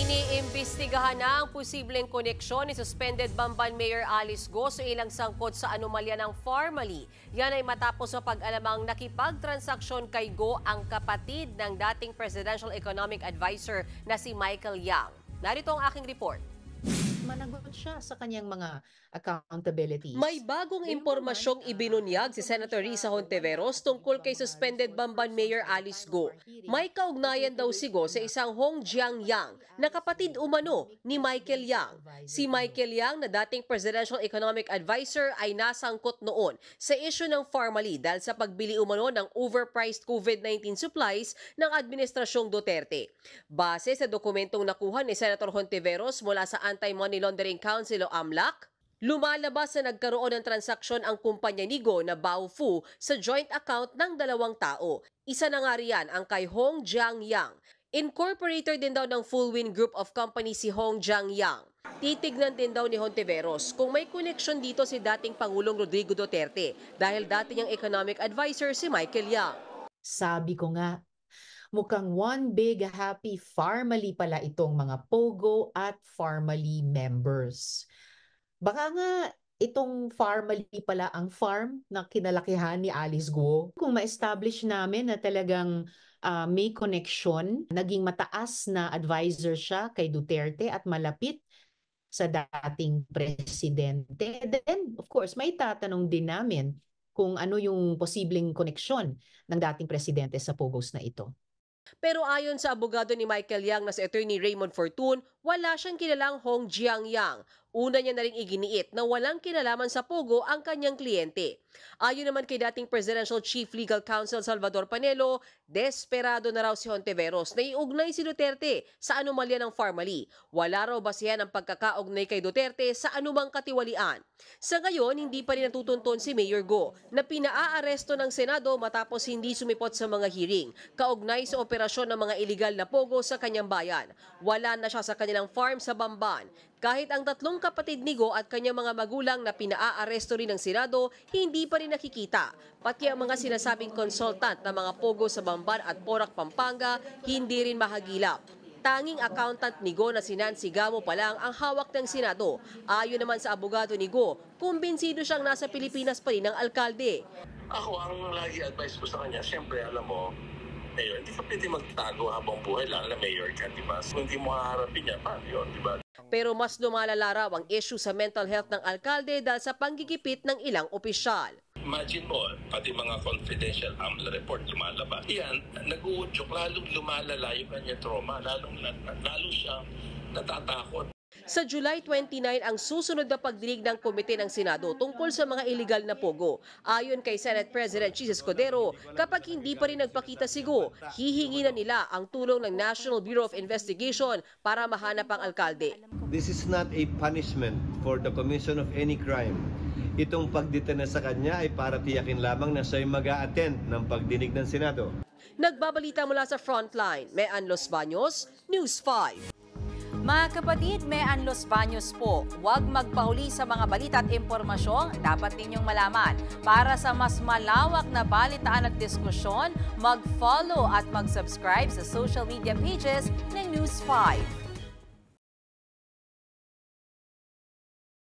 Iniimbestigahan na ang posibleng koneksyon ni suspended Bamban Mayor Alice Go sa ilang sangkot sa anomalya ng Pharmally. Yan ay matapos sa pag-alamang nakipagtransaksyon kay Go ang kapatid ng dating Presidential Economic Advisor na si Michael Yang. Narito ang aking report. Managot siya sa kanyang mga accountabilities. May bagong impormasyong ibinunyag si Senator Risa Hontiveros tungkol kay suspended Bamban Mayor Alice Go. May kaugnayan daw si Go sa isang Hong Jiang Yang na kapatid umano ni Michael Yang. Si Michael Yang na dating Presidential Economic Advisor ay nasangkot noon sa issue ng Pharmally dahil sa pagbili umano ng overpriced COVID-19 supplies ng Administrasyong Duterte. Base sa dokumentong nakuha ni Senator Hontiveros mula sa Anti-Money Laundering Council o AMLAC, lumalabas na nagkaroon ng transaksyon ang kumpanya ni Go na Baofu sa joint account ng dalawang tao. Isa na nga riyan ang kay Hong Jiang Yang. Incorporator din daw ng Fullwin Group of Companies si Hong Jiang Yang. Titignan din daw ni Hontiveros kung may koneksyon dito si dating Pangulong Rodrigo Duterte dahil dati niyang economic advisor si Michael Yang. Sabi ko nga, mukhang one big happy Pharmally pala itong mga Pogo at Pharmally members. Baka nga itong Pharmally pala ang farm na kinalakihan ni Alice Go. Kung ma-establish namin na talagang may connection, naging mataas na advisor siya kay Duterte at malapit sa dating presidente, then of course may tatanong din namin kung ano yung posibleng koneksyon ng dating presidente sa Pogos na ito. Pero ayon sa abogado ni Michael Yang na si Attorney Raymond Fortun, wala siyang kilalang Hong Jiang Yang. Una niya na rin iginiit na walang kinalaman sa Pogo ang kanyang kliyente. Ayon naman kay dating Presidential Chief Legal Counsel Salvador Panelo, desperado na raw si Hontiveros na iugnay si Duterte sa anomalya ng Pharmally. Wala raw basihan ang pagkakaugnay kay Duterte sa anumang katiwalian. Sa ngayon, hindi pa rin natutunton si Mayor Go na pinaa-aresto ng Senado matapos hindi sumipot sa mga hearing, kaugnay sa operasyon ng mga iligal na Pogo sa kanyang bayan. Wala na siya sa kanilang farm sa Bamban. Kahit ang tatlong kapatid ni Go at kanyang mga magulang na pinaa-aresto rin ng Senado, hindi pa rin nakikita. Pati ang mga sinasabing consultant na mga Pogo sa Bamban at Porac, Pampanga, hindi rin mahagilap. Tanging accountant ni Go na si Nancy Gamo pa lang ang hawak ng Senado. Ayon naman sa abogado ni Go, kumbinsido siyang nasa Pilipinas pa rin ng alkalde. Ako, ang lagi advice ko sa kanya, siyempre alam mo, Mayor, hindi ka pwede magtago habang buhay, lalo na Mayor ka, di ba? Kung hindi mo haharapin niya, paano yun, di ba? Pero mas lumalala raw ang issue sa mental health ng alkalde dahil sa panggigipit ng ilang opisyal. Imagine mo, pati mga confidential AMLA report lumalabas. Yan, nag-uudyok, lalong lumalala yung kanyang trauma, lalo siyang natatakot. Sa July 29 ang susunod na pagdinig ng komite ng Senado tungkol sa mga illegal na Pogo. Ayon kay Senate President Chis Escudero, kapag hindi pa rin nagpakita si Go, hihingi na nila ang tulong ng National Bureau of Investigation para mahanap ang alkalde. This is not a punishment for the commission of any crime. Itong pagdetena sa kanya ay para tiyakin lamang na siya'y mag-a-attend ng pagdinig ng Senado. Nagbabalita mula sa Frontline, Mean Los Baños, News 5. Mga kapatid, Mean Los Baños po. Huwag magpahuli sa mga balita at impormasyong dapat ninyong malaman. Para sa mas malawak na balitaan at diskusyon, mag-follow at mag-subscribe sa social media pages ng News 5.